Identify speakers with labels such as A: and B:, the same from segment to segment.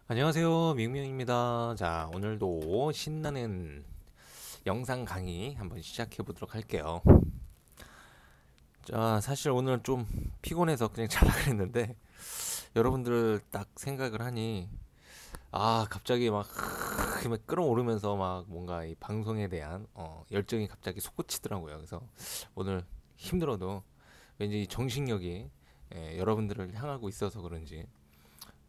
A: 안녕하세요, 밍밍입니다. 자, 오늘도 신나는 영상 강의 한번 시작해 보도록 할게요. 자, 사실 오늘 좀 피곤해서 그냥 자라 그랬는데 여러분들 딱 생각을 하니 갑자기 막 끌어오르면서 막 뭔가 이 방송에 대한 열정이 갑자기 솟구치더라고요. 그래서 오늘 힘들어도 왠지 이 정신력이 여러분들을 향하고 있어서 그런지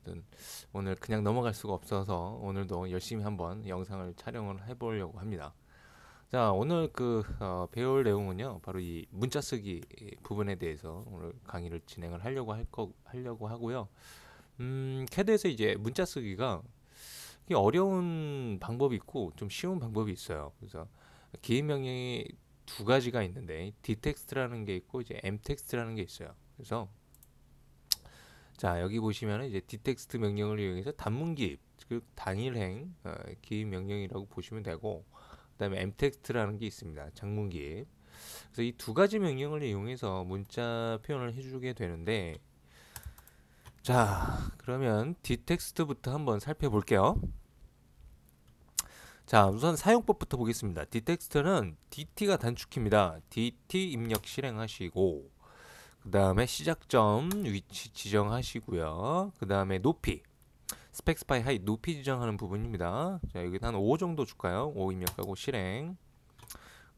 A: 아무튼 오늘 그냥 넘어갈 수가 없어서 오늘도 열심히 한번 영상을 촬영을 해보려고 합니다. 자, 오늘 배울 내용은요, 바로 이 문자 쓰기 부분에 대해서 오늘 강의를 진행을 하려고 하고요. 캐드에서 이제 문자 쓰기가 이게 어려운 방법이 있고 좀 쉬운 방법이 있어요. 그래서 기입 명령이 두 가지가 있는데 dtext라는 게 있고 이제 mtext라는 게 있어요. 그래서 자, 여기 보시면 이제 dtext 명령을 이용해서 단문 기입, 즉 단일행 기입 명령이라고 보시면 되고, 그다음에 mtext라는 게 있습니다. 장문 기입. 그래서 이 두 가지 명령을 이용해서 문자 표현을 해주게 되는데, 자, 그러면 dtext부터 한번 살펴볼게요. 자, 우선 사용법부터 보겠습니다. dtext는 dt가 단축키입니다. dt 입력 실행하시고, 그 다음에 시작점 위치 지정하시고요. 그 다음에 높이 스펙스파이 하이 높이 지정하는 부분입니다. 자, 여기 한 5 정도 줄까요? 5 입력하고 실행.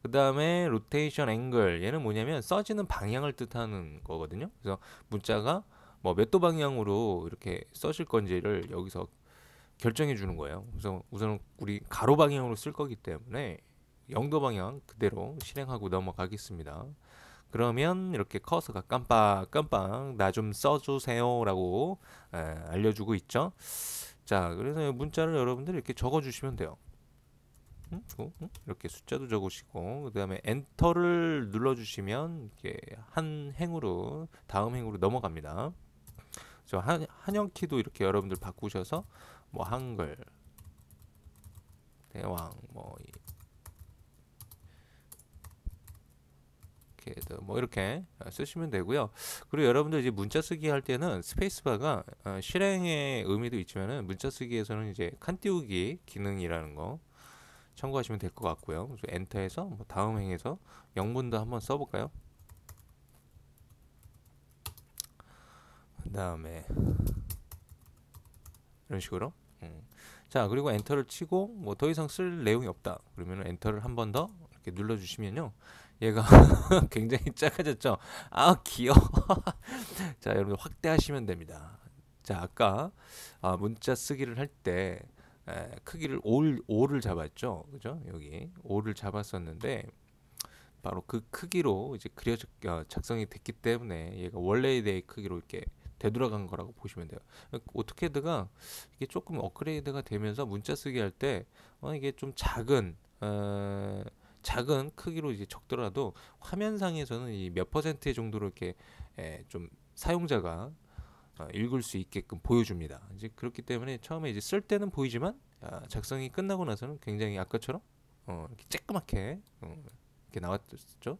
A: 그 다음에 로테이션 앵글, 얘는 뭐냐면 써지는 방향을 뜻하는 거거든요. 그래서 문자가 뭐 몇 도 방향으로 이렇게 써질 건지를 여기서 결정해 주는 거예요. 그래서 우선 우리 가로 방향으로 쓸 거기 때문에 0도 방향 그대로 실행하고 넘어가겠습니다. 그러면 이렇게 커서가 깜빡깜빡 나 좀 써주세요라고 알려주고 있죠. 자, 그래서 문자를 여러분들 이렇게 적어주시면 돼요. 이렇게 숫자도 적으시고 그 다음에 엔터를 눌러주시면 이렇게 한 행으로 다음 행으로 넘어갑니다. 저 한영키도 이렇게 여러분들 바꾸셔서 뭐 한글 대왕 뭐 이렇게 쓰시면 되고요. 그리고 여러분들 이제 문자 쓰기 할 때는 스페이스바가 실행의 의미도 있지만은 문자 쓰기에서는 이제 칸 띄우기 기능이라는 거 참고하시면 될 것 같고요. 그래서 엔터해서 뭐 다음 행에서 영문도 한번 써볼까요? 그 다음에 이런 식으로. 자, 그리고 엔터를 치고 뭐 더 이상 쓸 내용이 없다. 그러면 엔터를 한 번 더 이렇게 눌러주시면요. 얘가 굉장히 작아졌죠. 귀여워. 자, 여러분 확대하시면 됩니다. 자, 아까 문자 쓰기를 할 때 크기를 5를 잡았죠. 그죠? 여기 5를 잡았었는데 바로 그 크기로 이제 작성이 됐기 때문에 얘가 원래의 내 크기로 이렇게 되돌아간 거라고 보시면 돼요. 오토캐드가 이게 조금 업그레이드가 되면서 문자 쓰기 할 때 이게 좀 작은 크기로 이제 적더라도 화면상에서는 이 몇 퍼센트 정도로 이렇게 좀 사용자가 읽을 수 있게끔 보여줍니다. 이제 그렇기 때문에 처음에 이제 쓸 때는 보이지만 작성이 끝나고 나서는 굉장히 아까처럼 이렇게 쬐끄맣게 이렇게 나왔죠. 그래서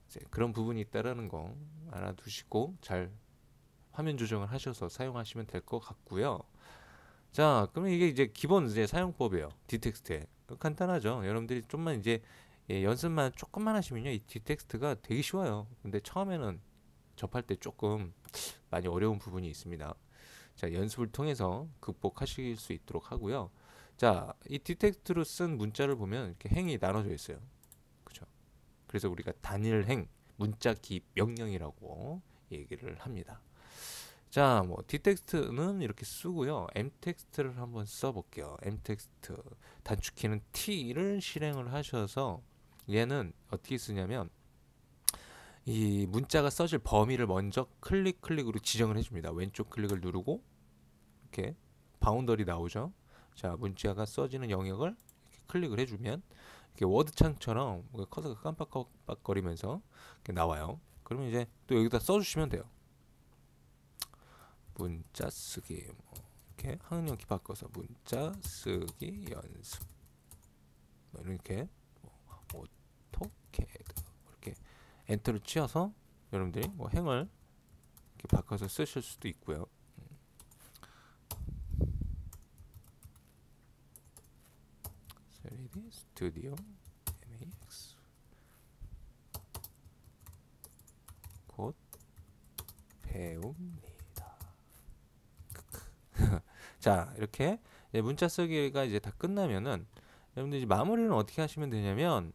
A: 이제 그런 부분이 있다라는 거 알아두시고 잘 화면 조정을 하셔서 사용하시면 될 것 같고요. 자, 그러면 이게 이제 기본 이제 사용법이에요. 디텍스트에 간단하죠. 여러분들이 좀만 이제 연습만 조금만 하시면요, 이 디텍스트가 되게 쉬워요. 근데 처음에는 접할 때 조금 많이 어려운 부분이 있습니다. 자, 연습을 통해서 극복하실 수 있도록 하고요. 자, 이 디텍스트로 쓴 문자를 보면 이렇게 행이 나눠져 있어요. 그죠? 그래서 우리가 단일행 문자 기입 명령이라고 얘기를 합니다. 자, 뭐 dtext는 이렇게 쓰고요. mtext를 한번 써볼게요. mtext 단축키는 t를 실행을 하셔서 얘는 어떻게 쓰냐면 이 문자가 써질 범위를 먼저 클릭으로 지정을 해줍니다. 왼쪽 클릭을 누르고 이렇게 바운더리 나오죠. 자, 문자가 써지는 영역을 이렇게 클릭을 해주면 이렇게 워드 창처럼 커서가 깜빡깜빡거리면서 이렇게 나와요. 그러면 이제 또 여기다 써주시면 돼요. 문자 쓰기 이렇게 학력이 바꿔서 문자 쓰기 연습 이렇게 오토캐드 이렇게 엔터를 치어서 여러분들이 행을 이렇게 바꿔서 쓰실 수도 있고요. 스튜디오 MAX 곧 배웁니다. 자, 이렇게 이제 문자 쓰기가 이제 다 끝나면은 여러분들 이제 마무리는 어떻게 하시면 되냐면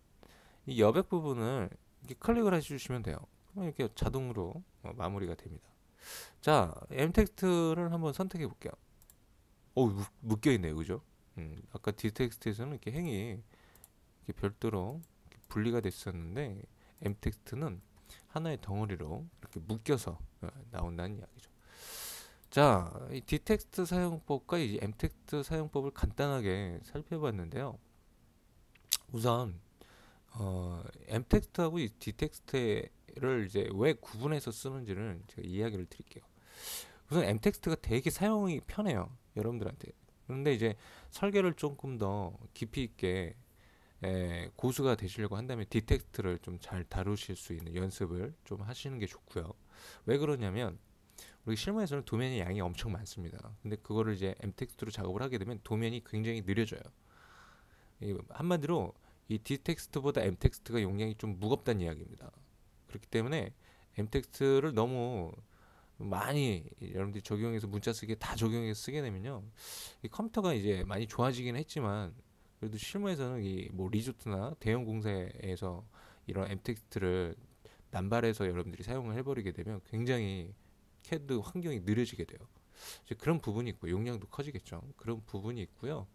A: 이 여백 부분을 이렇게 클릭을 해주시면 돼요. 그럼 이렇게 자동으로 마무리가 됩니다. 자, m텍스트를 한번 선택해 볼게요. 오, 묶여 있네요, 그죠? 아까 d텍스트에서는 이렇게 행이 이렇게 별도로 이렇게 분리가 됐었는데 m텍스트는 하나의 덩어리로 이렇게 묶여서 나온다는 이야기죠. 자, 이 d텍스트 사용법과 이 m텍스트 사용법을 간단하게 살펴봤는데요. 우선 m텍스트하고 이 d텍스트를 이제 왜 구분해서 쓰는지를 제가 이야기를 드릴게요. 우선 m텍스트가 되게 사용이 편해요, 여러분들한테. 그런데 이제 설계를 조금 더 깊이 있게 고수가 되시려고 한다면 d텍스트를 좀 잘 다루실 수 있는 연습을 좀 하시는 게 좋고요. 왜 그러냐면 우리 실무에서는 도면의 양이 엄청 많습니다. 근데 그거를 이제 m텍스트로 작업을 하게 되면 도면이 굉장히 느려져요. 한마디로 이 d텍스트보다 m텍스트가 용량이 좀 무겁다는 이야기입니다. 그렇기 때문에 m텍스트를 너무 많이 여러분들이 적용해서 문자 쓰기에 다 적용해서 쓰게 되면요, 이 컴퓨터가 이제 많이 좋아지긴 했지만 그래도 실무에서는 이 뭐 리조트나 대형 공사에서 이런 m텍스트를 남발해서 여러분들이 사용을 해버리게 되면 굉장히 CAD 환경이 느려지게 돼요. 이제 그런 부분이 있고 용량도 커지겠죠. 그런 부분이 있고요.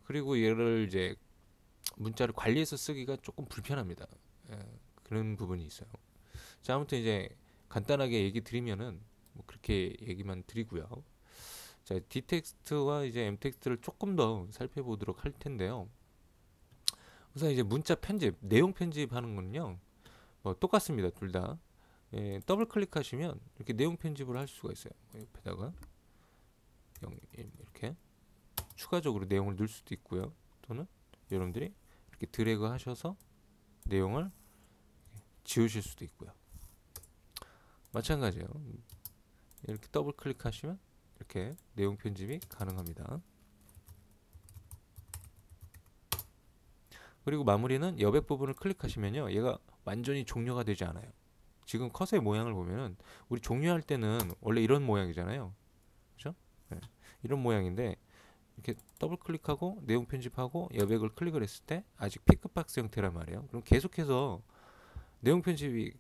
A: 그리고 얘를 이제 문자를 관리해서 쓰기가 조금 불편합니다. 예, 그런 부분이 있어요. 자, 아무튼 이제 간단하게 얘기 드리면은 뭐 그렇게 얘기만 드리고요. 자, d텍스트와 이제 m텍스트를 조금 더 살펴보도록 할 텐데요. 우선 이제 문자 편집, 내용 편집하는 거는요, 뭐 똑같습니다, 둘 다. 예, 더블 클릭하시면 이렇게 내용 편집을 할 수가 있어요. 옆에다가 이렇게 추가적으로 내용을 넣을 수도 있고요. 또는 여러분들이 이렇게 드래그 하셔서 내용을 지우실 수도 있고요. 마찬가지예요. 이렇게 더블 클릭하시면 이렇게 내용 편집이 가능합니다. 그리고 마무리는 여백 부분을 클릭하시면요, 얘가 완전히 종료가 되지 않아요. 지금 컷의 모양을 보면은 우리 종료할 때는 원래 이런 모양이잖아요, 그렇죠? 네. 이런 모양인데 이렇게 더블 클릭하고 내용 편집하고 여백을 클릭을 했을 때 아직 피크박스 형태란 말이에요. 그럼 계속해서 내용 편집이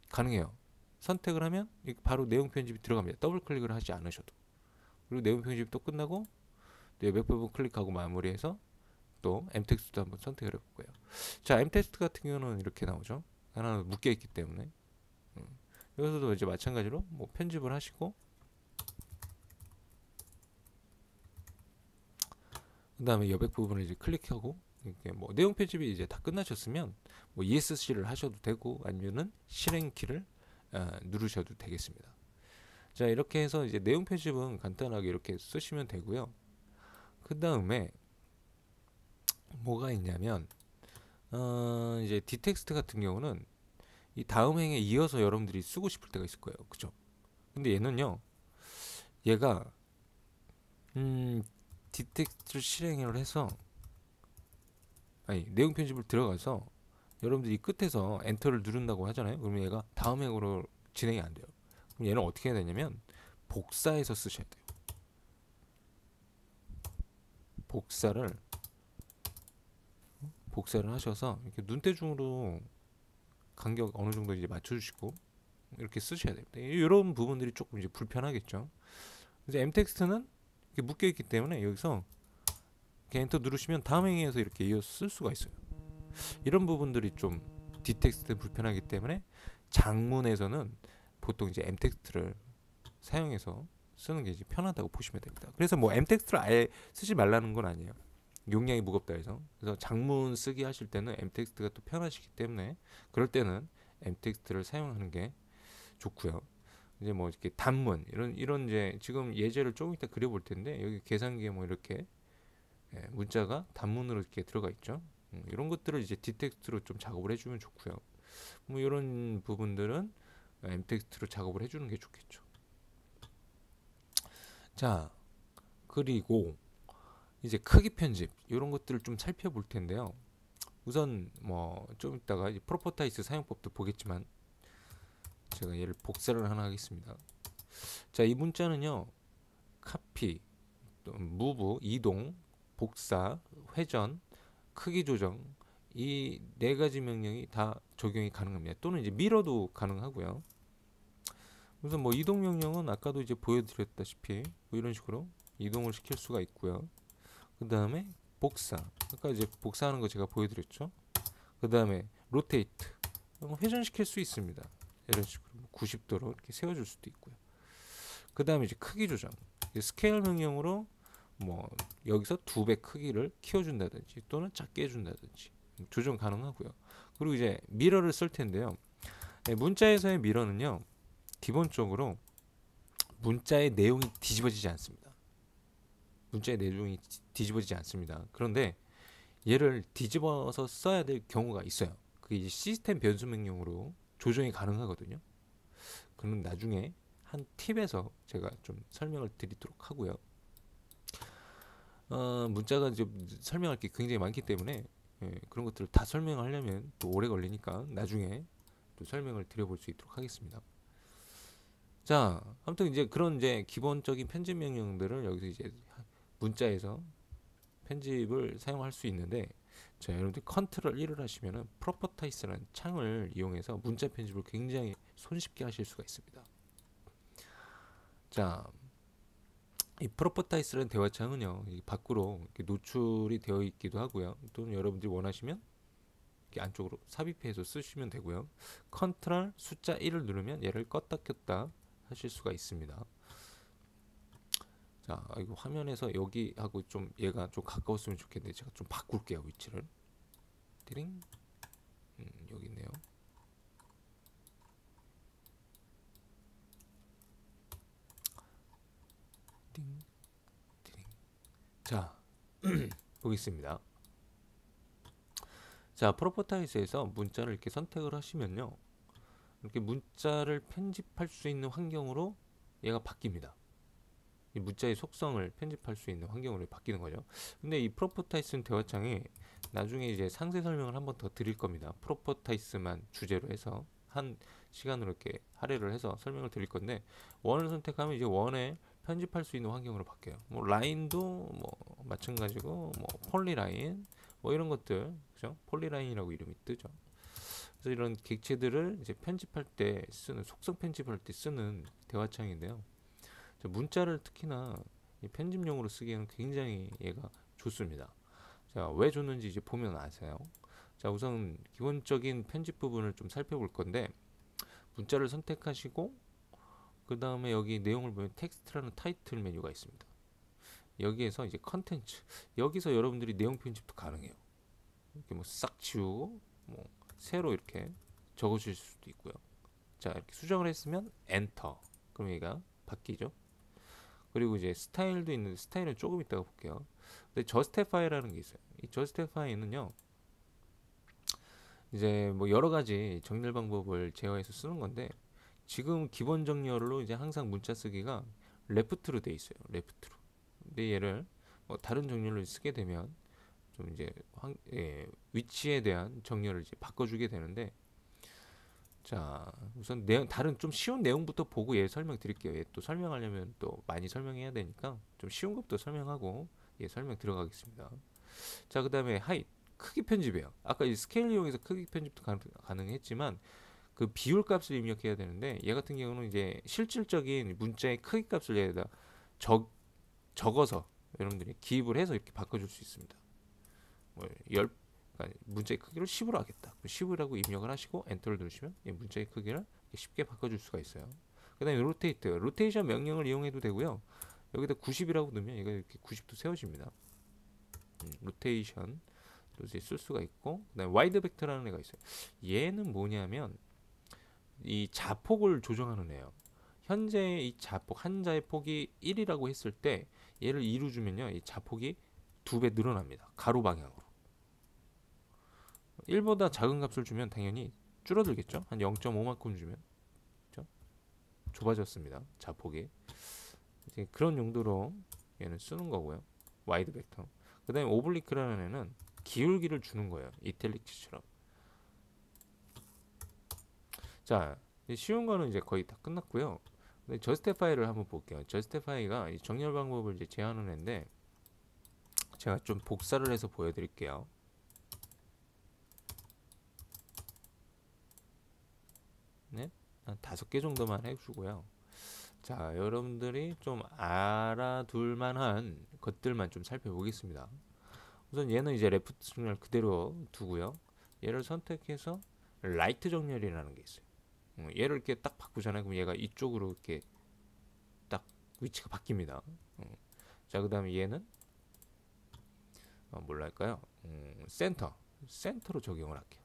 A: 가능해요. 선택을 하면 바로 내용 편집이 들어갑니다. 더블 클릭을 하지 않으셔도. 그리고 내용 편집이 또 끝나고 여백 부분 클릭하고 마무리해서 또 m텍스트도 한번 선택을 해볼 거예요. 자, m텍스트 같은 경우는 이렇게 나오죠. 하나는 묶여 있기 때문에. 여기서도 이제 마찬가지로 뭐 편집을 하시고, 그 다음에 여백 부분을 이제 클릭하고, 이렇게 뭐 내용 편집이 이제 다 끝나셨으면 뭐 ESC를 하셔도 되고 아니면은 실행키를 누르셔도 되겠습니다. 자, 이렇게 해서 이제 내용 편집은 간단하게 이렇게 쓰시면 되고요. 그 다음에 뭐가 있냐면 이제 d텍스트 같은 경우는 이 다음 행에 이어서 여러분들이 쓰고 싶을 때가 있을 거예요, 그죠? 근데 얘는요, 얘가 d텍스트 실행을 해서 아니 내용 편집을 들어가서 여러분들이 끝에서 엔터를 누른다고 하잖아요. 그러면 얘가 다음 행으로 진행이 안 돼요. 그럼 얘는 어떻게 해야 되냐면 복사해서 쓰셔야 돼요. 복사를 하셔서 이렇게 눈대중으로 간격 어느 정도 이제 맞춰주시고 이렇게 쓰셔야 됩니다. 이런 부분들이 조금 이제 불편하겠죠. 그래서 m텍스트는 이렇게 묶여 있기 때문에 여기서 이렇게 엔터 누르시면 다음 행에서 이렇게 이어서 쓸 수가 있어요. 이런 부분들이 좀 d텍스트 불편하기 때문에 장문에서는 보통 이제 m텍스트를 사용해서 쓰는 게 이제 편하다고 보시면 됩니다. 그래서 뭐 m텍스트를 아예 쓰지 말라는 건 아니에요. 용량이 무겁다 해서. 그래서 장문 쓰기 하실 때는 m텍스트가 또 편하시기 때문에 그럴 때는 m텍스트를 사용하는 게 좋고요. 이제 뭐 이렇게 단문 이런 이제 지금 예제를 조금 이따 그려볼 텐데 여기 계산기에 뭐 이렇게 문자가 단문으로 이렇게 들어가 있죠. 이런 것들을 이제 d텍스트로 좀 작업을 해주면 좋고요. 뭐 이런 부분들은 m텍스트로 작업을 해주는 게 좋겠죠. 자, 그리고 이제 크기 편집 이런 것들을 좀 살펴볼 텐데요. 우선 뭐 좀 이따가 이제 프로포타이스 사용법도 보겠지만 제가 얘를 복사를 하나 하겠습니다. 자, 이 문자는요. 카피, 또 무브, 이동, 복사, 회전, 크기 조정 이 네 가지 명령이 다 적용이 가능합니다. 또는 이제 미러도 가능하고요. 우선 뭐 이동 명령은 아까도 이제 보여드렸다시피 뭐 이런 식으로 이동을 시킬 수가 있고요. 그 다음에 복사, 아까 이제 복사하는 거 제가 보여드렸죠. 그 다음에 로테이트, 회전시킬 수 있습니다. 이런 식으로 90도로 이렇게 세워줄 수도 있고요. 그 다음에 이제 크기 조정, 스케일 명령으로 뭐 여기서 2배 크기를 키워준다든지 또는 작게 해준다든지 조정 가능하고요. 그리고 이제 미러를 쓸 텐데요. 문자에서의 미러는요, 기본적으로 문자의 내용이 뒤집어지지 않습니다. 문자의 내용이 뒤집어지지 않습니다. 그런데 얘를 뒤집어서 써야 될 경우가 있어요. 그게 이제 시스템 변수 명령으로 조정이 가능하거든요. 그럼 나중에 한 팁에서 제가 좀 설명을 드리도록 하고요. 문자가 이제 설명할 게 굉장히 많기 때문에 그런 것들을 다 설명하려면 또 오래 걸리니까 나중에 또 설명을 드려볼 수 있도록 하겠습니다. 자, 아무튼 이제 그런 이제 기본적인 편집 명령들을 여기서 이제 문자에서 편집을 사용할 수 있는데, 자, 여러분들 컨트롤 1을 하시면은 프로퍼타이스라는 창을 이용해서 문자 편집을 굉장히 손쉽게 하실 수가 있습니다. 자, 이 프로퍼타이스라는 대화창은요, 이 밖으로 이렇게 노출이 되어 있기도 하고요. 또는 여러분들이 원하시면 이렇게 안쪽으로 삽입해서 쓰시면 되고요. 컨트롤 숫자 1을 누르면 얘를 껐다 켰다 하실 수가 있습니다. 자, 이거 화면에서 여기하고 좀 얘가 좀 가까웠으면 좋겠는데 제가 좀 바꿀게요, 위치를. 띠링. 여기 있네요. 띵, 띠링. 자, 보겠습니다. 자, 프로포타이스에서 문자를 이렇게 선택을 하시면요, 이렇게 문자를 편집할 수 있는 환경으로 얘가 바뀝니다. 이 문자의 속성을 편집할 수 있는 환경으로 바뀌는 거죠. 근데 이 프로포타이스는 대화창에 나중에 이제 상세 설명을 한번 더 드릴 겁니다. 프로포타이스만 주제로 해서 한 시간으로 이렇게 할애를 해서 설명을 드릴 건데, 원을 선택하면 이제 원에 편집할 수 있는 환경으로 바뀌어요. 뭐 라인도 뭐 마찬가지고, 뭐 폴리라인 뭐 이런 것들, 그죠? 폴리라인이라고 이름이 뜨죠. 그래서 이런 객체들을 이제 편집할 때 쓰는, 속성 편집할 때 쓰는 대화창인데요. 문자를 특히나 편집용으로 쓰기에는 굉장히 얘가 좋습니다. 자, 왜 좋는지 이제 보면 아세요. 자, 우선 기본적인 편집 부분을 좀 살펴볼 건데, 문자를 선택하시고 그 다음에 여기 내용을 보면 텍스트라는 타이틀 메뉴가 있습니다. 여기에서 이제 컨텐츠, 여기서 여러분들이 내용 편집도 가능해요. 이렇게 뭐 싹 지우고 뭐 새로 이렇게 적어줄 수도 있고요. 자, 이렇게 수정을 했으면 엔터, 그럼 얘가 바뀌죠. 그리고 이제 스타일도 있는데, 스타일은 조금 이따가 볼게요. 근데 저스티파이라는 게 있어요. 이 저스티파이는요, 이제 뭐 여러 가지 정렬 방법을 제어해서 쓰는 건데, 지금 기본 정렬로 이제 항상 문자 쓰기가 레프트로 돼 있어요. 레프트로. 근데 얘를 뭐 다른 정렬로 쓰게 되면 좀 이제 위치에 대한 정렬을 이제 바꿔주게 되는데, 자, 우선 다른 좀 쉬운 내용부터 보고 얘 설명드릴게요. 얘 또 설명하려면 또 많이 설명해야 되니까 좀 쉬운 것부터 설명하고 얘 설명 들어가겠습니다. 자, 그 다음에 하이, 크기 편집이에요. 아까 이 스케일 이용해서 크기 편집도 가능했지만 그 비율 값을 입력해야 되는데, 얘 같은 경우는 이제 실질적인 문자의 크기 값을 얘에다 적어서 여러분들이 기입을 해서 이렇게 바꿔줄 수 있습니다. 뭐 문자의 크기를 10으로 하겠다. 10이라고 입력을 하시고 엔터를 누르시면 이 문자의 크기를 쉽게 바꿔줄 수가 있어요. 그 다음에 로테이트, 로테이션 명령을 이용해도 되고요. 여기다 90이라고 넣으면 얘가 이렇게 90도 세워집니다. 로테이션 또 이제 쓸 수가 있고, 그 다음에 와이드 벡터라는 애가 있어요. 얘는 뭐냐면 이 자폭을 조정하는 애예요. 현재 이 자폭, 한자의 폭이 1이라고 했을 때 얘를 2로 주면요, 이 자폭이 2배 늘어납니다. 가로 방향으로. 1보다 작은 값을 주면 당연히 줄어들겠죠. 한 0.5만큼 주면, 그렇죠? 좁아졌습니다. 자폭이. 이제 그런 용도로 얘는 쓰는 거고요. 와이드 벡터. 그다음에 오블리크라는 애는 기울기를 주는 거예요. 이탈릭스처럼. 자, 쉬운 거는 이제 거의 다 끝났고요. 근데 저스티파이를 한번 볼게요. 저스티파이가 이 정렬 방법을 이제 제한하는 애인데 제가 좀 복사를 해서 보여드릴게요. 네, 한 5개 정도만 해주고요. 자, 여러분들이 좀 알아둘 만한 것들만 좀 살펴보겠습니다. 우선 얘는 이제 레프트 정렬 그대로 두고요. 얘를 선택해서 라이트 정렬이라는 게 있어요. 얘를 이렇게 딱 바꾸잖아요. 그럼 얘가 이쪽으로 이렇게 딱 위치가 바뀝니다. 자, 그 다음에 얘는 뭘로 할까요? 센터로 적용을 할게요.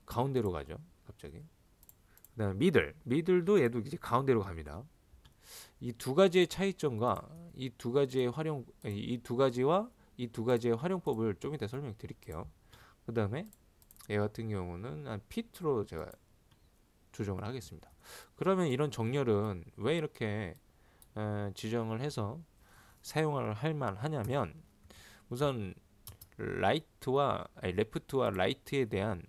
A: 가운데로 가죠. 갑자기. 그 다음에 미들도 얘도 이제 가운데로 갑니다. 이 두 가지의 차이점과 이 두 가지의 활용법을 좀 이따 설명드릴게요. 그 다음에 얘 같은 경우는 한 피트로 제가 조정을 하겠습니다. 그러면 이런 정렬은 왜 이렇게 지정을 해서 사용을 할 만하냐면 우선 레프트와 라이트에 대한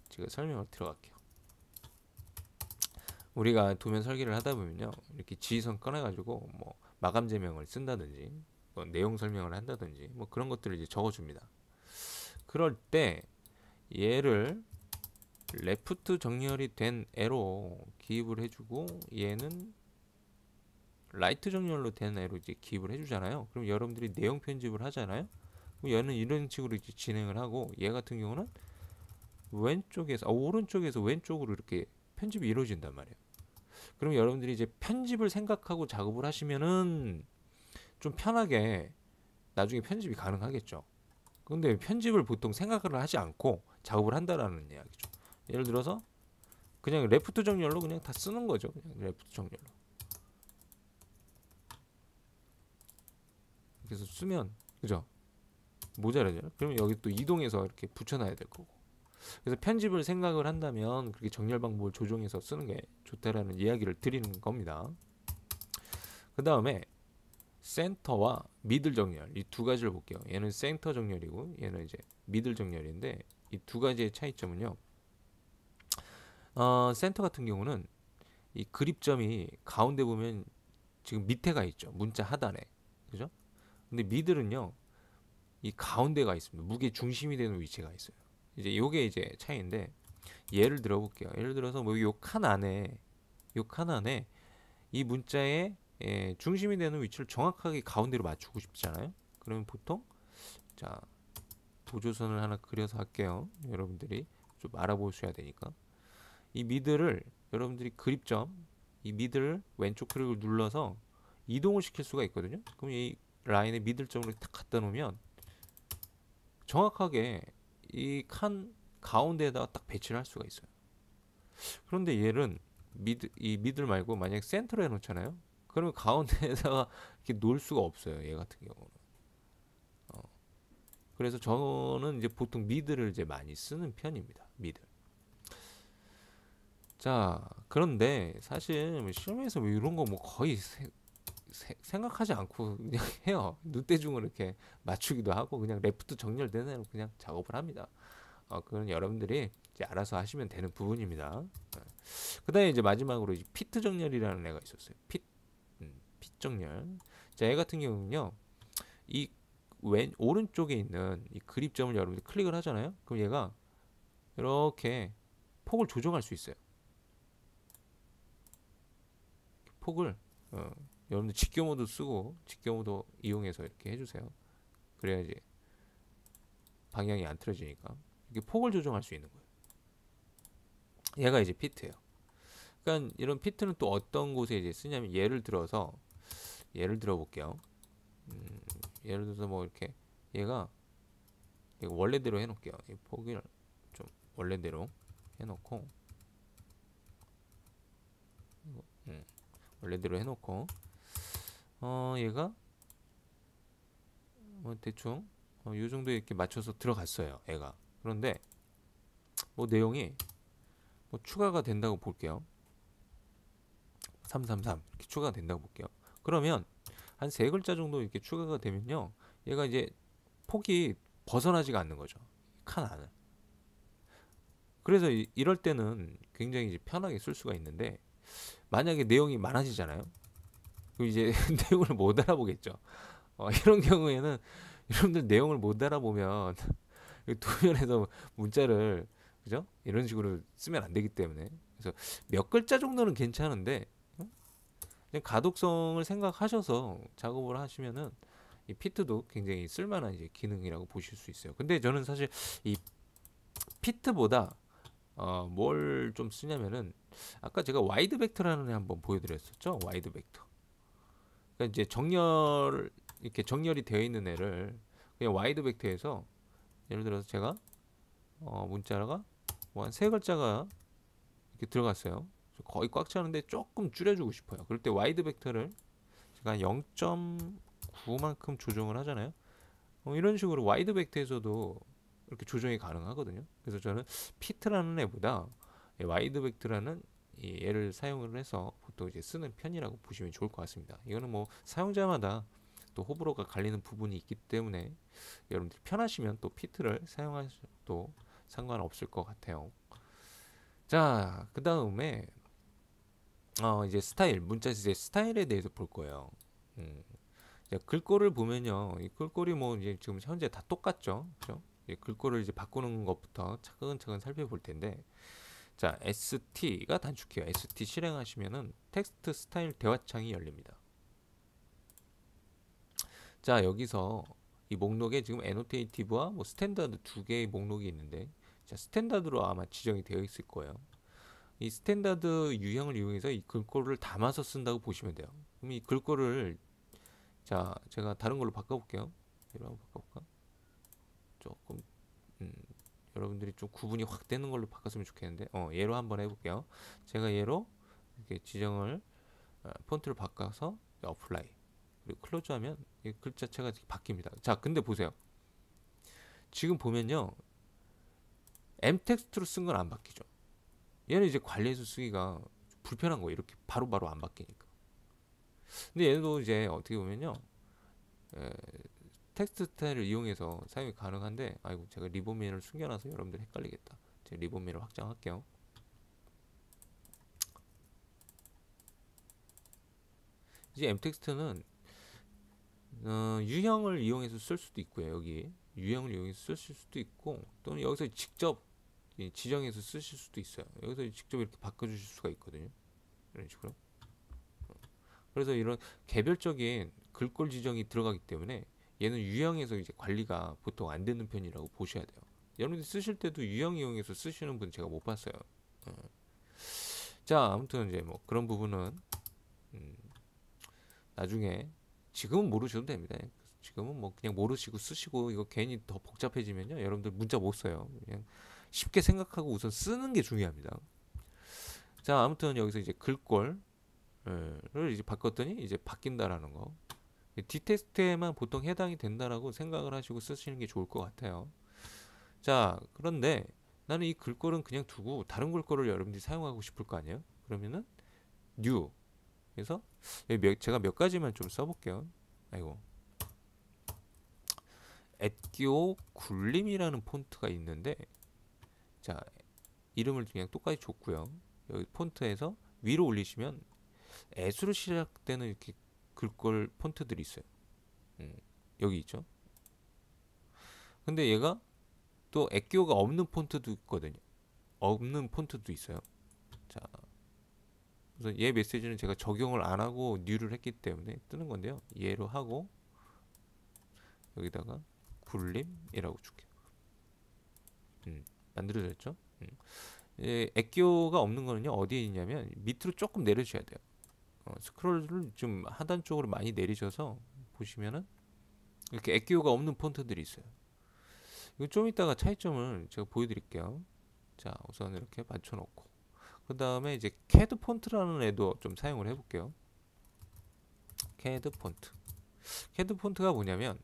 A: 제가 설명을 들어갈게요. 우리가 도면 설계를 하다 보면요, 이렇게 지휘선 꺼내가지고 뭐 마감 제명을 쓴다든지, 뭐 내용 설명을 한다든지, 뭐 그런 것들을 이제 적어줍니다. 그럴 때 얘를 레프트 정렬이 된 애로 기입을 해주고 얘는 라이트 정렬로 된 애로 이제 기입을 해주잖아요. 그럼 여러분들이 내용 편집을 하잖아요. 그럼 얘는 이런 식으로 이제 진행을 하고 얘 같은 경우는 오른쪽에서 왼쪽으로 이렇게 편집이 이루어진단 말이에요. 그럼 여러분들이 이제 편집을 생각하고 작업을 하시면은 좀 편하게 나중에 편집이 가능하겠죠. 근데 편집을 보통 생각을 하지 않고 작업을 한다라는 이야기죠. 예를 들어서 그냥 레프트 정렬로 그냥 다 쓰는 거죠. 그냥 레프트 정렬로. 그래서 쓰면 그죠? 모자라죠. 그러면 여기 또 이동해서 이렇게 붙여놔야 될 거고. 그래서 편집을 생각을 한다면 그렇게 정렬 방법을 조정해서 쓰는 게 좋다라는 이야기를 드리는 겁니다. 그 다음에 센터와 미들 정렬 이 두 가지를 볼게요. 얘는 센터 정렬이고 얘는 이제 미들 정렬인데 이 두 가지의 차이점은요. 센터 같은 경우는 이 그립점이 가운데 보면 지금 밑에가 있죠. 문자 하단에. 그죠? 근데 미들은요. 이 가운데가 있습니다. 무게 중심이 되는 위치가 있어요. 이제 요게 이제 차이인데 예를 들어 볼게요. 예를 들어서 뭐 요 칸 안에 이 문자의 중심이 되는 위치를 정확하게 가운데로 맞추고 싶잖아요. 그러면 보통 자 도조선을 하나 그려서 할게요. 여러분들이 좀 알아보셔야 되니까 이 미들을 여러분들이 그립점 이 미들을 왼쪽 클릭을 눌러서 이동을 시킬 수가 있거든요. 그럼 이 라인의 미들점으로 딱 갖다 놓으면 정확하게 이 칸 가운데에다가 딱 배치를 할 수가 있어요. 그런데 얘는 이 미들 말고 만약 센터로 해놓잖아요. 그러면 가운데에다가 이렇게 놓을 수가 없어요. 얘 같은 경우는. 그래서 저는 이제 보통 미들을 이제 많이 쓰는 편입니다. 미들. 자, 그런데 사실 실무에서 뭐 이런 거 뭐 거의 생각하지 않고 그냥 해요. 눈대중으로 이렇게 맞추기도 하고 그냥 레프트 정렬된 대로 그냥 작업을 합니다. 그건 여러분들이 이제 알아서 하시면 되는 부분입니다. 그다음에 이제 마지막으로 이제 피트 정렬이라는 애가 있었어요. 핏 정렬. 자, 얘 같은 경우는요. 이 오른쪽에 있는 이 그립점을 여러분들이 클릭을 하잖아요. 그럼 얘가 이렇게 폭을 조정할 수 있어요. 폭을 여러분들 직교 모드 쓰고 직교 모드 이용해서 이렇게 해주세요. 그래야지 방향이 안 틀어지니까 이렇게 폭을 조정할 수 있는 거예요. 얘가 이제 피트예요. 그러니까 이런 피트는 또 어떤 곳에 이제 쓰냐면 예를 들어 볼게요. 예를 들어서 뭐 이렇게 얘가 원래대로 해놓을게요. 이 폭을 좀 원래대로 해놓고 원래대로 해놓고 얘가 뭐 대충 요 정도에 이렇게 맞춰서 들어갔어요. 애가. 그런데 뭐 내용이 뭐 추가가 된다고 볼게요. 333 이렇게 추가가 된다고 볼게요. 그러면 한 세 글자 정도 이렇게 추가가 되면요, 얘가 이제 폭이 벗어나지가 않는 거죠, 칸 안을. 그래서 이럴 때는 굉장히 이제 편하게 쓸 수가 있는데, 만약에 내용이 많아지잖아요. 그럼 이제 내용을 못 알아보겠죠. 이런 경우에는 여러분들 내용을 못 알아보면 도면에서 문자를, 그죠? 이런 식으로 쓰면 안 되기 때문에. 그래서 몇 글자 정도는 괜찮은데, 그냥 가독성을 생각하셔서 작업을 하시면은 이 피트도 굉장히 쓸만한 이제 기능이라고 보실 수 있어요. 근데 저는 사실 이 피트보다 뭘 좀 쓰냐면은, 아까 제가 와이드 벡터라는 애 한번 보여드렸었죠. 와이드 벡터. 그러니까 이제 정렬, 이렇게 정렬이 되어 있는 애를 그냥 와이드 벡터에서, 예를 들어서 제가 문자가 뭐 한 세 글자가 이렇게 들어갔어요. 거의 꽉 차는데 조금 줄여주고 싶어요. 그럴 때 와이드 벡터를 제가 0.9만큼 조정을 하잖아요. 이런 식으로 와이드 벡터에서도 이렇게 조정이 가능하거든요. 그래서 저는 피트라는 앱보다 와이드 벡터라는 이 얘를 사용을 해서 보통 이제 쓰는 편이라고 보시면 좋을 것 같습니다. 이거는 뭐 사용자마다 또 호불호가 갈리는 부분이 있기 때문에 여러분들이 편하시면 또 피트를 사용하셔도 상관없을 것 같아요. 자, 그 다음에 이제 스타일, 문자 이제 스타일에 대해서 볼 거예요. 음, 글꼴을 보면요, 이 글꼴이 뭐 이제 지금 현재 다 똑같죠, 그죠? 글꼴을 이제 바꾸는 것부터 차근차근 살펴볼 텐데, 자, ST가 단축키예요. ST 실행하시면은 텍스트 스타일 대화창이 열립니다. 자, 여기서 이 목록에 지금 애노테이티브와 뭐 스탠다드 두 개의 목록이 있는데, 자, 스탠다드로 아마 지정이 되어 있을 거예요. 이 스탠다드 유형을 이용해서 이 글꼴을 담아서 쓴다고 보시면 돼요. 그럼 이 글꼴을, 자, 제가 다른 걸로 바꿔볼게요. 이로 한번 바꿔볼까? 조금 여러분들이 좀 구분이 확 되는 걸로 바꿨으면 좋겠는데, 얘로 한번 해볼게요. 제가 얘로 이렇게 지정을, 폰트를 바꿔서 어플라이, 그리고 클로즈하면 이 글자체가 바뀝니다. 자, 근데 보세요. 지금 보면요, M 텍스트로 쓴 건 안 바뀌죠. 얘는 이제 관리해서 쓰기가 불편한 거예요. 이렇게 바로바로 안 바뀌니까. 근데 얘도 이제 어떻게 보면요, 에, 텍스트 스타일을 이용해서 사용이 가능한데, 아이고 제가 리본면을 숨겨놔서 여러분들 헷갈리겠다. 제가 리본면을 확장할게요. 이제 M 텍스트는 유형을 이용해서 쓸 수도 있고요. 여기 유형을 이용해서 쓰실 수도 있고, 또는 여기서 직접 지정해서 쓰실 수도 있어요. 여기서 직접 이렇게 바꿔주실 수가 있거든요. 이런 식으로. 그래서 이런 개별적인 글꼴 지정이 들어가기 때문에 얘는 유형에서 이제 관리가 보통 안 되는 편이라고 보셔야 돼요. 여러분들 쓰실 때도 유형 이용해서 쓰시는 분 제가 못 봤어요. 자, 아무튼 이제 뭐 그런 부분은 나중에, 지금은 모르셔도 됩니다. 지금은 뭐 그냥 모르시고 쓰시고, 이거 괜히 더 복잡해지면요, 여러분들 문자 못 써요. 그냥 쉽게 생각하고 우선 쓰는 게 중요합니다. 자, 아무튼 여기서 이제 글꼴을 이제 바꿨더니 이제 바뀐다라는 거. 디텍스트에만 보통 해당이 된다라고 생각을 하시고 쓰시는 게 좋을 것 같아요. 자, 그런데 나는 이 글꼴은 그냥 두고 다른 글꼴을 여러분들이 사용하고 싶을 거 아니에요? 그러면은 new. 그래서 제가 몇 가지만 좀 써볼게요. 아이고, 엣기오 굴림이라는 폰트가 있는데, 자, 이름을 그냥 똑같이 줬고요. 여기 폰트에서 위로 올리시면 애수로 시작되는 이렇게 글꼴 폰트들이 있어요. 여기 있죠. 근데 얘가 또 엣기오가 없는 폰트도 있거든요. 없는 폰트도 있어요. 자, 그래서 얘 메시지는 제가 적용을 안 하고 뉴를 했기 때문에 뜨는 건데요. 얘로 하고 여기다가 굴림이라고 줄게요. 만들어졌죠? 엑기오가 없는 거는요, 어디에 있냐면 밑으로 조금 내려주셔야 돼요. 스크롤을 좀 하단 쪽으로 많이 내리셔서 보시면은 이렇게 엑기오가 없는 폰트들이 있어요. 이거 좀 이따가 차이점을 제가 보여드릴게요. 자, 우선 이렇게 맞춰놓고, 그 다음에 이제 캐드 폰트라는 애도 좀 사용을 해볼게요. 캐드 폰트. 캐드 폰트가 뭐냐면,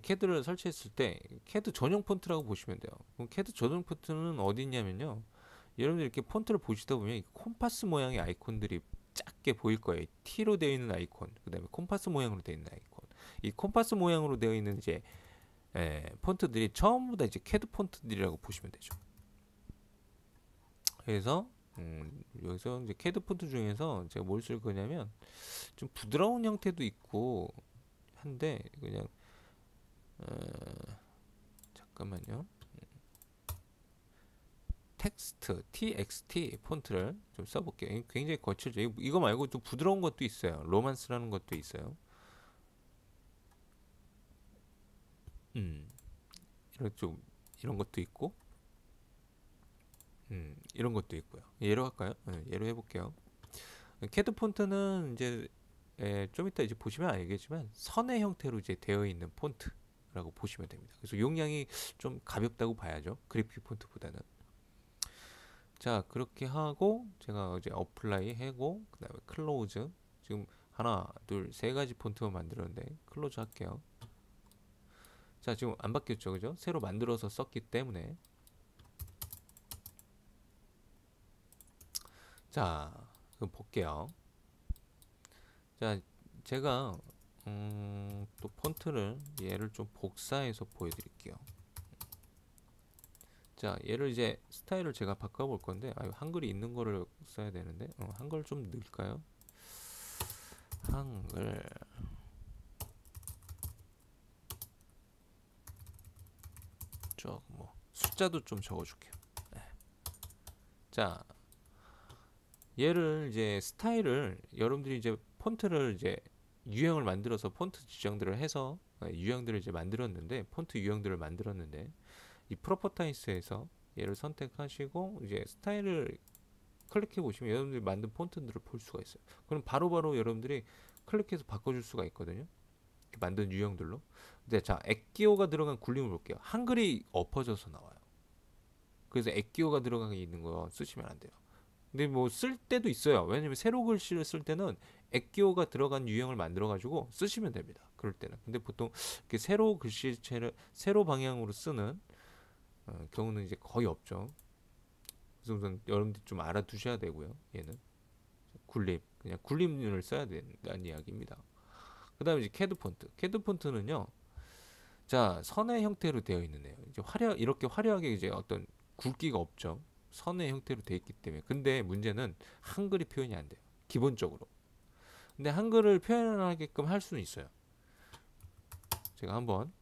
A: 캐드를 설치했을 때 캐드 전용 폰트라고 보시면 돼요. 그럼 캐드 전용 폰트는 어디 있냐면요, 여러분들 이렇게 폰트를 보시다 보면 콤파스 모양의 아이콘들이 작게 보일 거예요. T로 되어 있는 아이콘, 그다음에 콤파스 모양으로 되어 있는 아이콘. 이 콤파스 모양으로 되어 있는 이제 폰트들이 전부 다 이제 캐드 폰트들이라고 보시면 되죠. 그래서 여기서 이제 캐드 폰트 중에서 제가 뭘 쓸 거냐면 좀 부드러운 형태도 있고 한데 그냥 잠깐만요. 텍스트 TXT 폰트를 좀 써볼게요. 굉장히 거칠죠. 이거 말고 좀 부드러운 것도 있어요. 로만스라는 것도 있어요. 이런 좀 이런 것도 있고, 이런 것도 있고요. 예로 할까요? 예로 해볼게요. 캐드 폰트는 이제 좀 이따 이제 보시면 알겠지만 선의 형태로 이제 되어 있는 폰트라고 보시면 됩니다. 그래서 용량이 좀 가볍다고 봐야죠. 그래픽 폰트보다는. 자, 그렇게 하고 제가 이제 어플라이 하고 그다음에 클로즈. 지금 하나, 둘, 세 가지 폰트만 만들었는데 클로즈 할게요. 자, 지금 안 바뀌었죠, 그죠? 새로 만들어서 썼기 때문에. 자, 그럼 볼게요. 자, 제가 또 폰트를 얘를 좀 복사해서 보여드릴게요. 자, 얘를 이제 스타일을 제가 바꿔볼 건데, 한글이 있는 거를 써야 되는데, 한글 좀 넣을까요? 한글. 뭐 숫자도 좀 적어줄게요. 네. 자, 얘를 이제 스타일을 여러분들이 이제 폰트를 이제 유형을 만들어서 폰트 지정들을 해서 유형들을 이제 만들었는데 폰트 유형들을 만들었는데 이 프로퍼타이스에서 얘를 선택하시고 이제 스타일을 클릭해 보시면 여러분들이 만든 폰트들을 볼 수가 있어요. 그럼 바로바로 여러분들이 클릭해서 바꿔줄 수가 있거든요. 만든 유형들로. 근데 자, 액기어가 들어간 굴림을 볼게요. 한글이 엎어져서 나와요. 그래서 액기어가 들어간 게 있는 거 쓰시면 안 돼요. 근데 뭐 쓸 때도 있어요. 왜냐면 세로 글씨를 쓸 때는 액기어가 들어간 유형을 만들어 가지고 쓰시면 됩니다. 그럴 때는. 근데 보통 이렇게 세로 글씨체를 세로 방향으로 쓰는 경우는 이제 거의 없죠. 그래서 우선 여러분들 좀 알아두셔야 되고요. 얘는 굴림, 그냥 굴림을 써야 된다는 이야기입니다. 그다음에 이제 캐드 폰트. 캐드 폰트는요. 자, 선의 형태로 되어 있는데요. 이제 이렇게 화려하게 이제 어떤 굵기가 없죠. 선의 형태로 되어 있기 때문에. 근데 문제는 한글이 표현이 안 돼요. 기본적으로. 근데 한글을 표현하게끔 할 수는 있어요. 제가 한번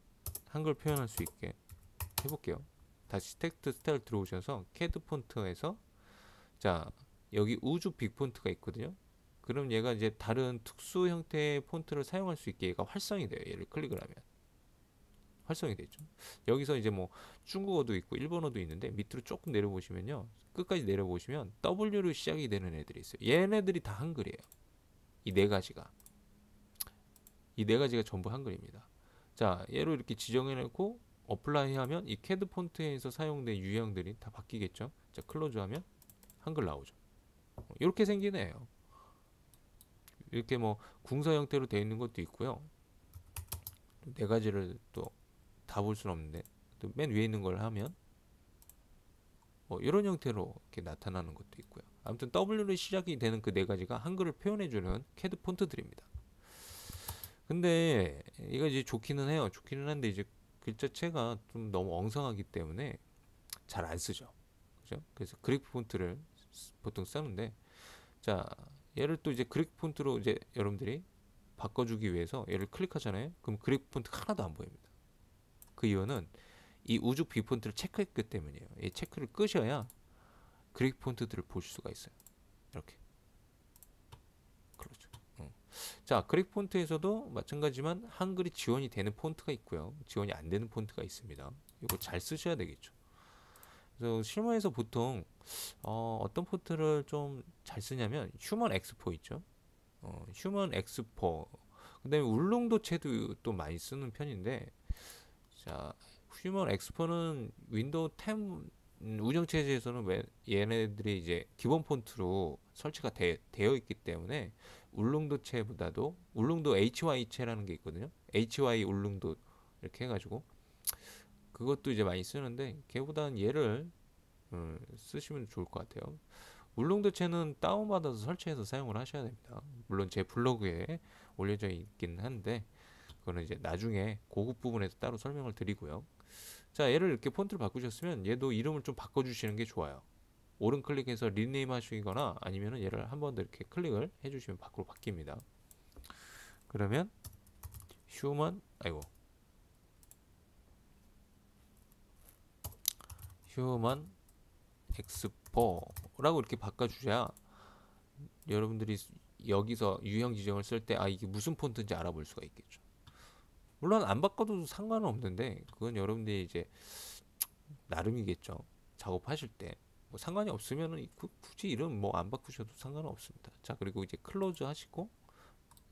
A: 한글 표현할 수 있게 해볼게요. 다시 텍스트 스타일 들어오셔서 캐드 폰트에서 자, 여기 우주 빅 폰트가 있거든요. 그럼 얘가 이제 다른 특수 형태의 폰트를 사용할 수 있게 얘가 활성이 돼요. 얘를 클릭을 하면. 활성이 되죠. 여기서 이제 뭐 중국어도 있고 일본어도 있는데 밑으로 조금 내려보시면요. 끝까지 내려보시면 W로 시작이 되는 애들이 있어요. 얘네들이 다 한글이에요. 이 네 가지가. 이 네 가지가 전부 한글입니다. 자, 얘로 이렇게 지정해놓고 어플라이 하면 이 캐드 폰트에서 사용된 유형들이 다 바뀌겠죠. 자, 클로즈 하면 한글 나오죠. 이렇게 생긴 애예요. 이렇게 뭐 궁서 형태로 되어 있는 것도 있고요. 네 가지를 또 다 볼 수는 없는데 또 맨 위에 있는 걸 하면 뭐 이런 형태로 이렇게 나타나는 것도 있고요. 아무튼 W로 시작이 되는 그 네 가지가 한글을 표현해주는 캐드 폰트들입니다. 근데 이거 이제 좋기는 해요. 좋기는 한데 이제 글자체가 좀 너무 엉성하기 때문에 잘 안 쓰죠. 그죠? 그래서 그래픽 폰트를 보통 쓰는데 자, 얘를 또 이제 그래픽 폰트로 이제 여러분들이 바꿔주기 위해서 얘를 클릭하잖아요. 그럼 그래픽 폰트가 하나도 안 보입니다. 그 이유는 이 우주 비폰트를 체크했기 때문이에요. 이 체크를 끄셔야 그래픽 폰트들을 볼 수가 있어요. 이렇게. 그렇죠. 자, 그래픽 폰트에서도 마찬가지지만 한글이 지원이 되는 폰트가 있고요. 지원이 안 되는 폰트가 있습니다. 이거 잘 쓰셔야 되겠죠. 그래서 실무에서 보통 어떤 폰트를 좀 잘 쓰냐면 휴먼 엑스포 있죠. 휴먼 엑스포. 그다음에 울릉도체도 또 많이 쓰는 편인데 자, 휴먼 엑스포는 윈도우 10 운영체제에서는 왜 얘네들이 이제 기본 폰트로 설치가 되어 있기 때문에 울릉도체보다도 울릉도 HY체라는 게 있거든요. HY 울릉도 이렇게 해가지고 그것도 이제 많이 쓰는데 걔보다는 얘를 쓰시면 좋을 것 같아요. 물렁도체는 다운받아서 설치해서 사용을 하셔야 됩니다. 물론 제 블로그에 올려져 있긴 한데 그거는 이제 나중에 고급 부분에서 따로 설명을 드리고요. 자, 얘를 이렇게 폰트를 바꾸셨으면 얘도 이름을 좀 바꿔주시는 게 좋아요. 오른 클릭해서 리네임 하시거나 아니면은 얘를 한 번 더 이렇게 클릭을 해주시면 밖으로 바뀝니다. 그러면 휴먼 휴먼 엑스포라고 이렇게 바꿔주셔야 여러분들이 여기서 유형 지정을 쓸 때 이게 무슨 폰트인지 알아볼 수가 있겠죠. 물론 안 바꿔도 상관은 없는데 그건 여러분들이 이제 나름이겠죠. 작업하실 때 뭐 상관이 없으면은 굳이 이름 뭐 안 바꾸셔도 상관은 없습니다. 자, 그리고 이제 클로즈 하시고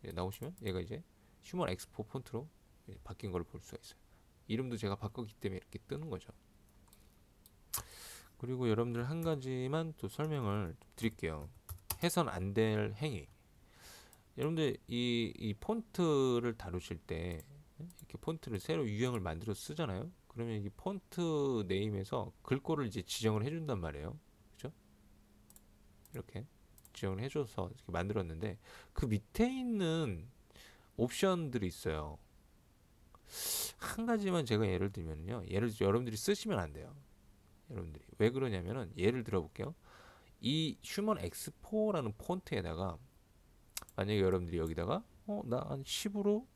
A: 나오시면 얘가 이제 휴먼 엑스포 폰트로 바뀐 걸 볼 수가 있어요. 이름도 제가 바꿨기 때문에 이렇게 뜨는 거죠. 그리고 여러분들 한 가지만 또 설명을 드릴게요. 해선 안 될 행위. 여러분들 이 폰트를 다루실 때 이렇게 폰트를 새로 유형을 만들어 쓰잖아요. 그러면 이 폰트 네임에서 글꼴을 이제 지정을 해준단 말이에요. 그죠? 이렇게 지정을 해줘서 이렇게 만들었는데 그 밑에 있는 옵션들이 있어요. 한 가지만 제가 예를 들면요. 여러분들이 쓰시면 안 돼요. 여러분들이 왜 그러냐면은 예를 들어볼게요. 이 휴먼 엑스포라는 폰트에다가 만약에 여러분들이 여기다가 나 한 10으로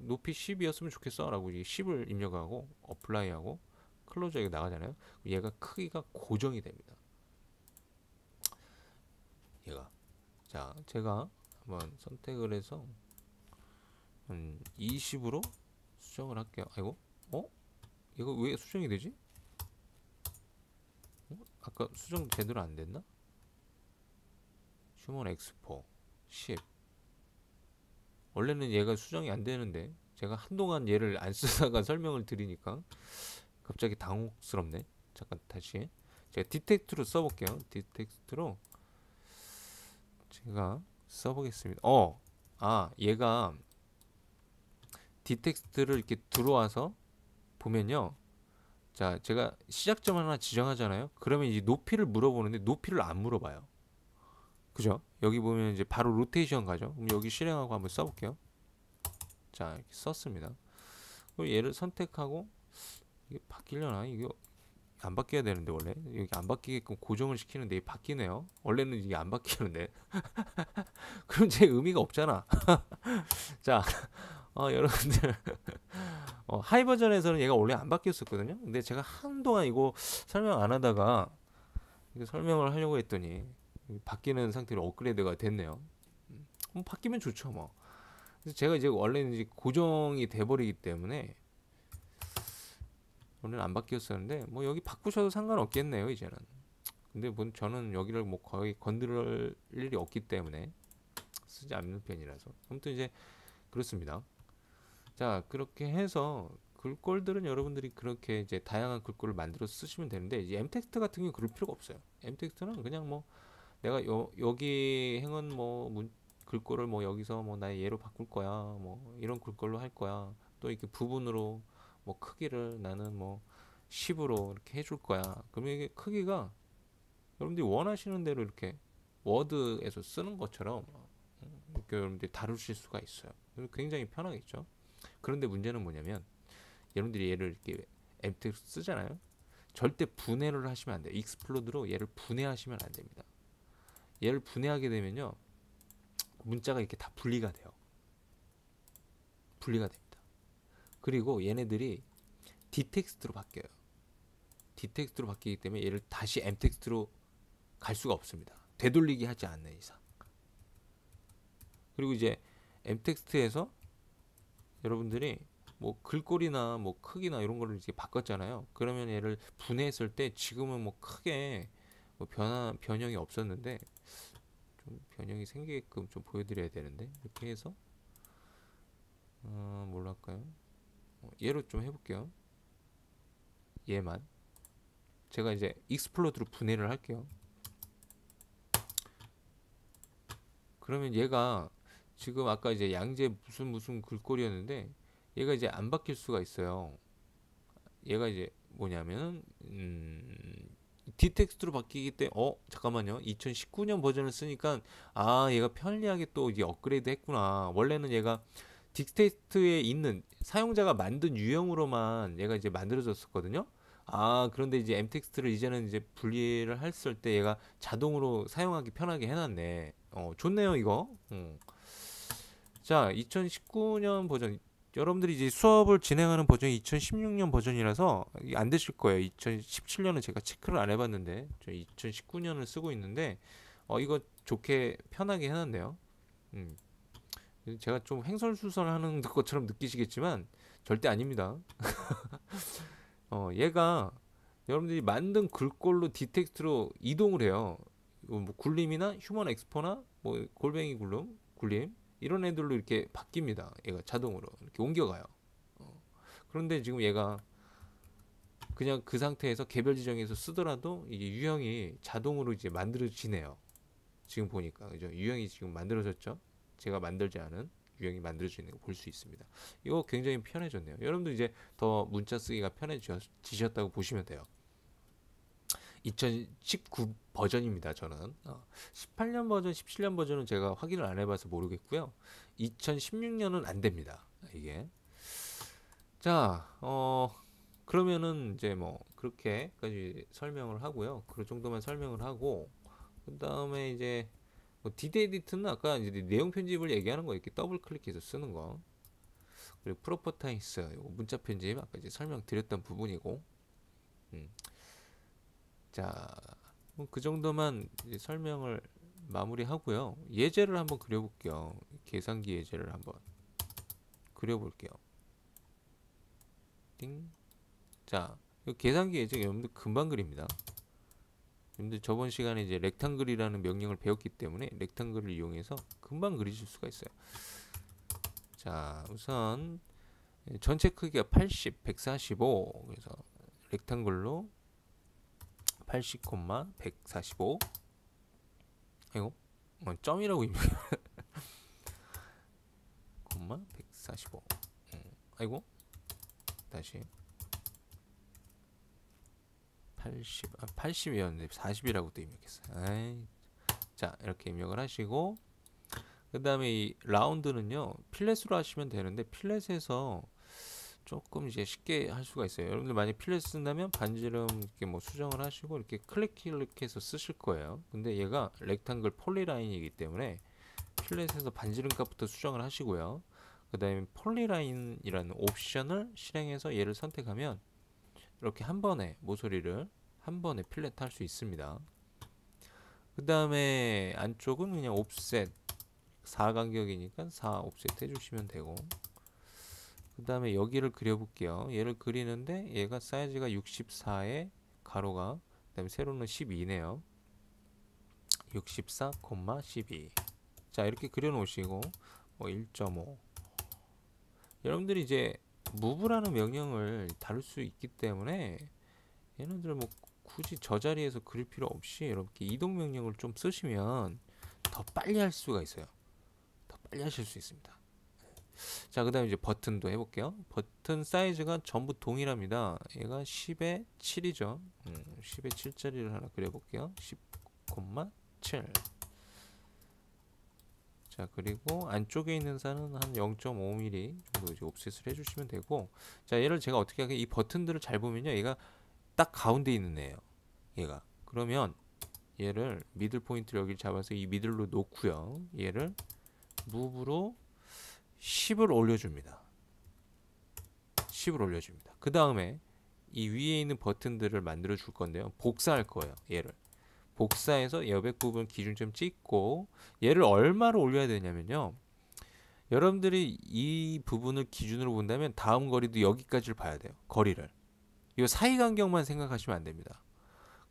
A: 높이 10이었으면 좋겠어 라고 10을 입력하고 어플라이하고 클로즈하게 나가잖아요. 얘가 크기가 고정이 됩니다. 얘가 자, 제가 한번 선택을 해서 20으로 수정을 할게요. 아이고, 이거 왜 수정이 되지? 아까 수정 제대로 안 됐나? 휴먼 엑스포 10. 원래는 얘가 수정이 안 되는데 제가 한동안 얘를 안 쓰다가 설명을 드리니까 갑자기 당혹스럽네. 잠깐 다시 제가 디텍트로 써볼게요. 디텍트로 제가 써보겠습니다. 얘가 디텍스트를 이렇게 들어와서 보면요. 자, 제가 시작점 하나 지정하잖아요. 그러면 이제 높이를 물어보는데 높이를 안 물어봐요. 그죠? 여기 보면 이제 바로 로테이션 가죠. 그럼 여기 실행하고 한번 써볼게요. 자, 이렇게 썼습니다. 그럼 얘를 선택하고 이게 바뀌려나? 이게 안 바뀌어야 되는데 원래 여기 안 바뀌게끔 고정을 시키는데 이게 바뀌네요. 원래는 이게 안 바뀌는데 그럼 제 의미가 없잖아. 자, 여러분들 하이 버전에서는 얘가 원래 안 바뀌었었거든요. 근데 제가 한동안 이거 설명 안 하다가 이거 설명을 하려고 했더니 바뀌는 상태로 업그레이드가 됐네요. 바뀌면 좋죠, 뭐. 그래서 제가 이제 원래는 이제 고정이 돼버리기 때문에 원래는 안 바뀌었었는데 뭐 여기 바꾸셔도 상관없겠네요, 이제는. 근데 뭐 저는 여기를 뭐 거의 건드릴 일이 없기 때문에 쓰지 않는 편이라서 아무튼 이제 그렇습니다. 자, 그렇게 해서 글꼴들은 여러분들이 그렇게 이제 다양한 글꼴을 만들어 쓰시면 되는데 이제 엠텍스트 같은 경우 그럴 필요가 없어요. 엠텍스트는 그냥 뭐 내가 여기 행은 뭐 글꼴을 뭐 여기서 뭐 나의 얘로 바꿀 거야. 뭐 이런 글꼴로 할 거야. 또 이렇게 부분으로 뭐 크기를 나는 뭐 10으로 이렇게 해줄 거야. 그러면 이게 크기가 여러분들이 원하시는 대로 이렇게 워드에서 쓰는 것처럼 이렇게 여러분들이 다루실 수가 있어요. 굉장히 편하겠죠. 그런데 문제는 뭐냐면 여러분들이 얘를 이렇게 엠텍스트 쓰잖아요. 절대 분해를 하시면 안 돼요. 익스플로드로 얘를 분해하시면 안 됩니다. 얘를 분해하게 되면요. 문자가 이렇게 다 분리가 돼요. 분리가 됩니다. 그리고 얘네들이 디텍스트로 바뀌어요. 디텍스트로 바뀌기 때문에 얘를 다시 엠텍스트로 갈 수가 없습니다. 되돌리기 하지 않는 이상. 그리고 이제 엠텍스트에서 여러분들이 뭐 글꼴이나 뭐 크기나 이런 거를 이제 바꿨잖아요. 그러면 얘를 분해했을 때 지금은 뭐 크게 뭐 변형이 없었는데 좀 변형이 생기게끔 좀 보여드려야 되는데 이렇게 해서 뭘로 할까요? 얘로 좀 해볼게요. 얘만 제가 이제 익스플로드로 분해를 할게요. 그러면 얘가 지금 아까 이제 양재 무슨 글꼴이었는데 얘가 이제 안 바뀔 수가 있어요. 얘가 이제 뭐냐면 D텍스트로 바뀌기 때문에 잠깐만요. 2019년 버전을 쓰니까 얘가 편리하게 또 이제 업그레이드 했구나. 원래는 얘가 딕텍스트에 있는 사용자가 만든 유형으로만 얘가 이제 만들어졌었거든요. 그런데 이제 m텍스트를 이제는 이제 분리를 했을 때 얘가 자동으로 사용하기 편하게 해놨네. 좋네요, 이거. 자, 2019년 버전. 여러분들이 이제 수업을 진행하는 버전이 2016년 버전이라서 안 되실 거예요. 2017년은 제가 체크를 안 해봤는데, 저 2019년을 쓰고 있는데, 이거 좋게 편하게 해놨네요. 제가 좀 횡설수설하는 것처럼 느끼시겠지만 절대 아닙니다. 얘가 여러분들이 만든 글꼴로 디텍스트로 이동을 해요. 뭐 굴림이나 휴먼 엑스포나 뭐 골뱅이 굴림 이런 애들로 이렇게 바뀝니다. 얘가 자동으로 이렇게 옮겨가요. 그런데 지금 얘가 그냥 그 상태에서 개별 지정에서 쓰더라도 이게 유형이 자동으로 이제 만들어지네요. 지금 보니까 그죠? 유형이 지금 만들어졌죠? 제가 만들지 않은 유형이 만들어지는 거 볼 수 있습니다. 이거 굉장히 편해졌네요. 여러분도 이제 더 문자 쓰기가 편해지셨다고 보시면 돼요. 2019 버전입니다. 저는 18년 버전, 17년 버전은 제가 확인을 안 해봐서 모르겠고요. 2016년은 안 됩니다. 이게 자, 그러면은 이제 뭐 그렇게까지 설명을 하고요. 그 정도만 설명을 하고 그 다음에 이제 뭐 디드 에디트는 아까 이제 내용 편집을 얘기하는 거 이렇게 더블 클릭해서 쓰는 거. 그리고 프로퍼타이스 이거 문자 편집 아까 이제 설명드렸던 부분이고. 자, 그 정도만 이제 설명을 마무리하고요. 예제를 한번 그려볼게요. 계산기 예제를 한번 그려볼게요. 띵. 자, 이 계산기 예제 여러분들 금방 그립니다. 여러분들 저번 시간에 이제 렉탱글이라는 명령을 배웠기 때문에 렉탱글을 이용해서 금방 그리실 수가 있어요. 자, 우선 전체 크기가 80, 145 그래서 렉탱글로 80, 145 아이고 점이라고 입력 145 아이고 다시 80이었는데 40이라고 또 입력했어요. 자, 이렇게 입력을 하시고 그 다음에 이 라운드는요 필렛으로 하시면 되는데 필렛에서 조금 이제 쉽게 할 수가 있어요. 여러분들 만약 필렛 쓴다면 반지름 이렇게 뭐 수정을 하시고 이렇게 클릭해서 쓰실 거예요. 근데 얘가 렉탱글 폴리라인이기 때문에 필렛에서 반지름 값부터 수정을 하시고요. 그 다음에 폴리라인이라는 옵션을 실행해서 얘를 선택하면 이렇게 한 번에 모서리를 한 번에 필렛 할 수 있습니다. 그 다음에 안쪽은 그냥 옵셋 4 간격이니까 4 옵셋 해주시면 되고 그 다음에 여기를 그려볼게요. 얘를 그리는데 얘가 사이즈가 64에 가로가 그 다음에 세로는 12네요. 64, 12 자 이렇게 그려놓으시고 1.5 여러분들이 이제 move라는 명령을 다룰 수 있기 때문에 얘네들 뭐 굳이 저 자리에서 그릴 필요 없이 이렇게 이동 명령을 좀 쓰시면 더 빨리 할 수가 있어요. 더 빨리 하실 수 있습니다. 자, 그 다음에 이제 버튼도 해볼게요. 버튼 사이즈가 전부 동일합니다. 얘가 10에 7이죠. 10에 7짜리를 하나 그려볼게요. 10,7 자, 그리고 안쪽에 있는 산은 한 0.5mm 정도 이제 옵셋을 해주시면 되고 자, 얘를 제가 어떻게 하게 이 버튼들을 잘 보면요. 얘가 딱 가운데 있는 애예요. 얘가 그러면 얘를 미들 포인트를 여기 잡아서 이 미들로 놓고요. 얘를 무브로 10을 올려줍니다. 10을 올려줍니다. 그 다음에 이 위에 있는 버튼들을 만들어 줄 건데요. 복사할 거예요. 얘를 복사해서 여백 부분 기준점 찍고 얘를 얼마로 올려야 되냐면요. 여러분들이 이 부분을 기준으로 본다면 다음 거리도 여기까지를 봐야 돼요. 거리를. 이 사이 간격만 생각하시면 안 됩니다.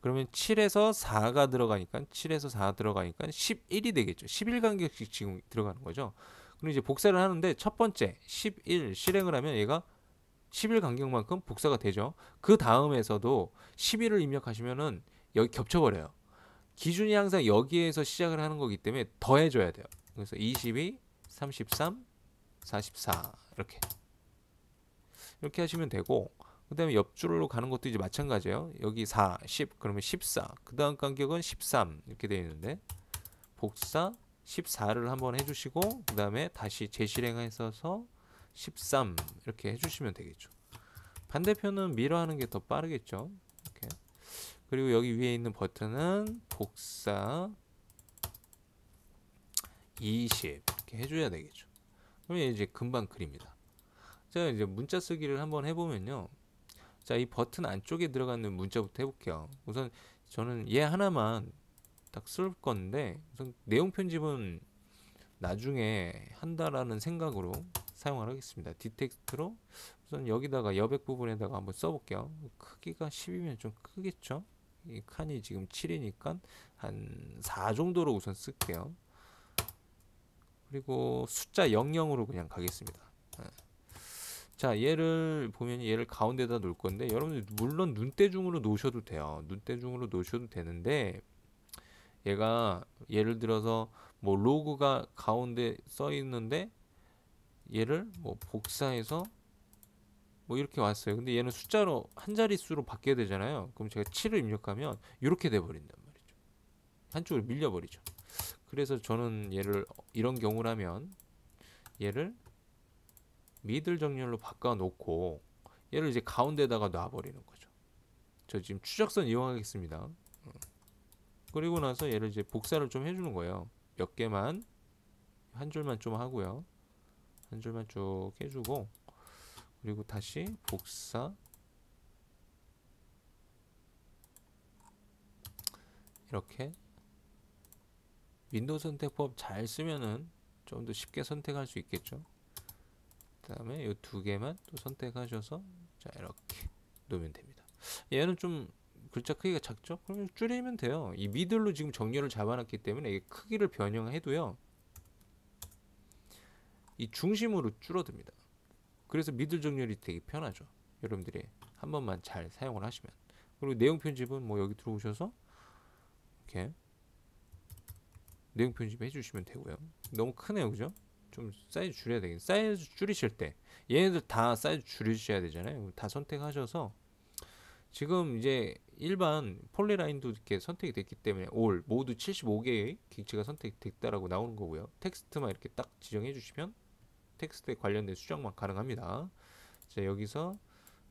A: 그러면 7에서 4가 들어가니까 7에서 4 들어가니까 11이 되겠죠. 11 간격씩 지금 들어가는 거죠. 그럼 이제 복사를 하는데 첫 번째 11 실행을 하면 얘가 11 간격만큼 복사가 되죠. 그 다음에서도 11을 입력하시면은 여기 겹쳐버려요. 기준이 항상 여기에서 시작을 하는 거기 때문에 더해줘야 돼요. 그래서 22, 33, 44 이렇게 하시면 되고 그 다음에 옆줄로 가는 것도 이제 마찬가지예요. 여기 4, 10 그러면 14, 그 다음 간격은 13 이렇게 되어 있는데 복사 14를 한번 해주시고 그 다음에 다시 재실행해서 13 이렇게 해주시면 되겠죠. 반대편은 미러 하는 게 더 빠르겠죠. 이렇게. 그리고 여기 위에 있는 버튼은 복사 20 이렇게 해줘야 되겠죠. 그러면 이제 금방 그립니다. 자, 이제 문자 쓰기를 한번 해보면요. 자, 이 버튼 안쪽에 들어가는 문자부터 해볼게요. 우선 저는 얘 하나만 딱 쓸 건데 우선 내용 편집은 나중에 한다라는 생각으로 사용을 하겠습니다. 디텍스트로 우선 여기다가 여백 부분에다가 한번 써볼게요. 크기가 10이면 좀 크겠죠? 이 칸이 지금 7이니까 한 4 정도로 우선 쓸게요. 그리고 숫자 00으로 그냥 가겠습니다. 자, 얘를 보면 얘를 가운데다 놓을 건데 여러분들 물론 눈대중으로 놓으셔도 돼요. 눈대중으로 놓으셔도 되는데 얘가 예를 들어서 뭐 로그가 가운데 써 있는데 얘를 뭐 복사해서 뭐 이렇게 왔어요. 근데 얘는 숫자로 한 자릿수로 바뀌어야 되잖아요. 그럼 제가 7을 입력하면 이렇게 돼 버린단 말이죠. 한쪽으로 밀려 버리죠. 그래서 저는 얘를 이런 경우라면 얘를 미들 정렬로 바꿔 놓고 얘를 이제 가운데다가 놔 버리는 거죠. 저 지금 추적선 이용하겠습니다. 그리고 나서 얘를 이제 복사를 좀 해주는 거예요. 몇 개만 한 줄만 좀 하고요. 한 줄만 쭉 해주고 그리고 다시 복사 이렇게 윈도우 선택법 잘 쓰면은 좀 더 쉽게 선택할 수 있겠죠. 그 다음에 이 두 개만 또 선택하셔서 자 이렇게 놓으면 됩니다. 얘는 좀 글자 크기가 작죠? 그러면 줄이면 돼요. 이 미들로 지금 정렬을 잡아놨기 때문에 이게 크기를 변형해도요 이 중심으로 줄어듭니다. 그래서 미들 정렬이 되게 편하죠. 여러분들이 한 번만 잘 사용을 하시면. 그리고 내용 편집은 뭐 여기 들어오셔서 이렇게 내용 편집 해주시면 되고요. 너무 크네요, 그죠? 좀 사이즈 줄여야 되겠네. 사이즈 줄이실 때 얘네들 다 사이즈 줄이셔야 되잖아요. 다 선택하셔서 지금 이제 일반 폴리라인도 이렇게 선택이 됐기 때문에 올 모두 75개의 객체가 선택됐다라고 나오는 거고요. 텍스트만 이렇게 딱 지정해 주시면 텍스트에 관련된 수정만 가능합니다. 자, 여기서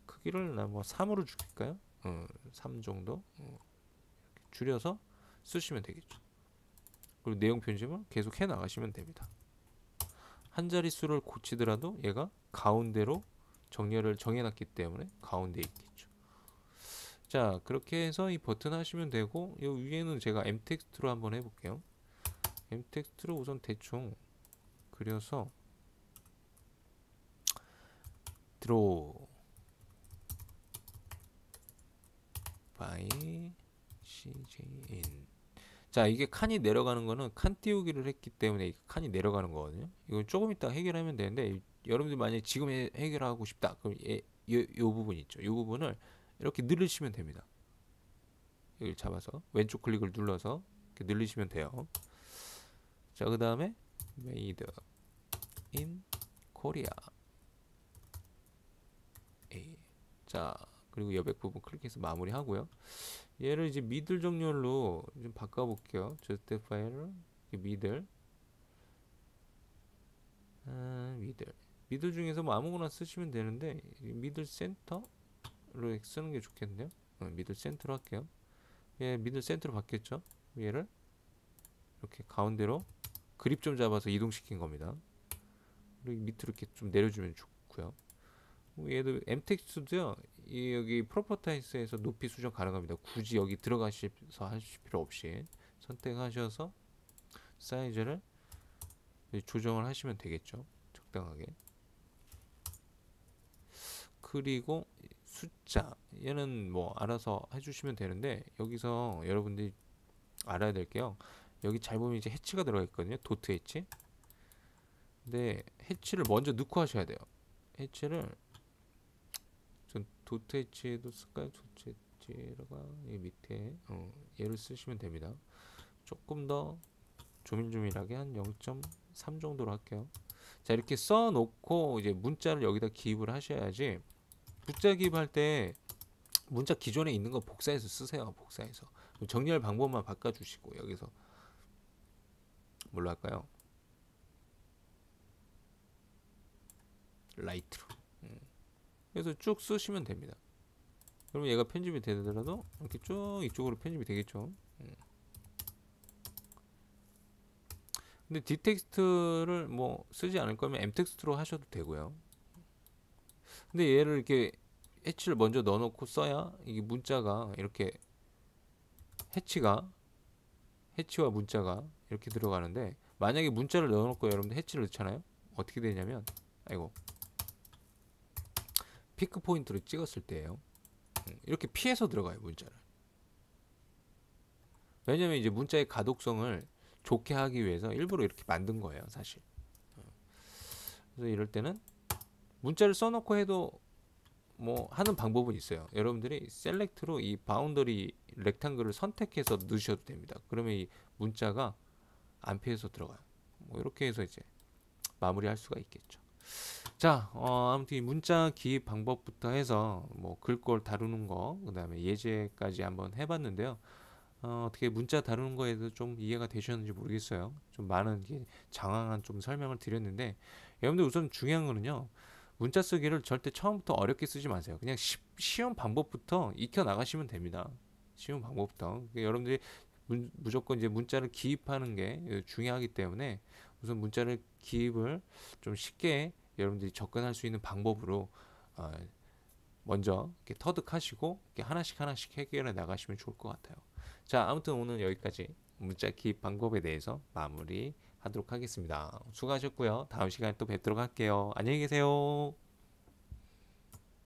A: 크기를 뭐 3으로 줄일까요? 3 정도 줄여서 쓰시면 되겠죠. 그리고 내용 편집을 계속 해 나가시면 됩니다. 한 자릿수를 고치더라도 얘가 가운데로 정렬을 정해놨기 때문에 가운데에 있겠죠. 자, 그렇게 해서 이 버튼 하시면 되고 이 위에는 제가 M 텍스트로 한번 해볼게요. M 텍스트로 우선 대충 그려서 드로우 by CJN. 자, 이게 칸이 내려가는 거는 칸 띄우기를 했기 때문에 칸이 내려가는 거거든요. 이건 조금 이따 해결하면 되는데 여러분들 만약에 지금 해결하고 싶다 그럼 요 부분 있죠. 이 부분을 이렇게 늘리시면 됩니다. 여기를 잡아서 왼쪽 클릭을 눌러서 이렇게 늘리시면 돼요. 자, 그 다음에 made in Korea. 자, 그리고 여백 부분 클릭해서 마무리하고요. 얘를 이제 미들 정렬로 좀 바꿔볼게요. 저스트 파일을 미들 미들 중에서 뭐 아무거나 쓰시면 되는데 미들 센터로 쓰는 게 좋겠네요. 미들 센터로 할게요. 예, 미들 센터로 바뀌었죠. 얘를 이렇게 가운데로 그립 좀 잡아서 이동시킨 겁니다. 그리고 밑으로 이렇게 좀 내려주면 좋고요. 얘도 엠텍스트도요. 여기 프로퍼타이스에서 높이 수정 가능합니다. 굳이 여기 들어가셔서 하실 필요 없이 선택하셔서 사이즈를 조정을 하시면 되겠죠. 적당하게. 그리고 숫자 얘는 뭐 알아서 해주시면 되는데 여기서 여러분들이 알아야 될게요. 여기 잘 보면 이제 해치가 들어가 있거든요. 도트 해치. 근데 해치를 먼저 넣고 하셔야 돼요. 해치를 전 도트 해치도 쓸까요? 도트 해치가 이 밑에 얘를 쓰시면 됩니다. 조금 더 조밀조밀하게 한 0.3 정도로 할게요. 자, 이렇게 써놓고 이제 문자를 여기다 기입을 하셔야지 문자 기입할 때 문자 기존에 있는 거 복사해서 쓰세요. 복사해서 정리할 방법만 바꿔주시고 여기서 뭘로 할까요? 라이트로. 그래서 쭉 쓰시면 됩니다. 그러면 얘가 편집이 되더라도 이렇게 쭉 이쪽으로 편집이 되겠죠. 근데 디텍스트를 뭐 쓰지 않을 거면 엠텍스트로 하셔도 되고요. 근데 얘를 이렇게 해치를 먼저 넣어놓고 써야 이게 문자가 이렇게 해치와 문자가 이렇게 들어가는데, 만약에 문자를 넣어놓고 여러분들 해치를 넣잖아요. 어떻게 되냐면, 아이고, 피크 포인트를 찍었을 때예요. 이렇게 피해서 들어가요, 문자를. 왜냐면 이제 문자의 가독성을 좋게 하기 위해서 일부러 이렇게 만든 거예요, 사실. 그래서 이럴 때는 문자를 써놓고 해도 뭐 하는 방법은 있어요. 여러분들이 셀렉트로 이 바운더리 렉탱글을 선택해서 넣으셔도 됩니다. 그러면 이 문자가 안 피해서 들어가요. 뭐 이렇게 해서 이제 마무리할 수가 있겠죠. 자, 아무튼 이 문자 기입 방법부터 해서 뭐 글꼴 다루는 거, 그다음에 예제까지 한번 해봤는데요. 어떻게 문자 다루는 거에 대해서 좀 이해가 되셨는지 모르겠어요. 좀 많은 장황한 좀 설명을 드렸는데, 여러분들 우선 중요한 거는요. 문자 쓰기를 절대 처음부터 어렵게 쓰지 마세요. 그냥 쉬운 방법부터 익혀 나가시면 됩니다. 쉬운 방법부터. 여러분들이 무조건 이제 문자를 기입하는 게 중요하기 때문에 우선 문자를 기입을 좀 쉽게 여러분들이 접근할 수 있는 방법으로 먼저 이렇게 터득하시고 이렇게 하나씩 해결해 나가시면 좋을 것 같아요. 자, 아무튼 오늘 여기까지 문자 기입 방법에 대해서 마무리 하도록 하겠습니다. 수고하셨고요. 다음 시간에 또 뵙도록 할게요. 안녕히 계세요.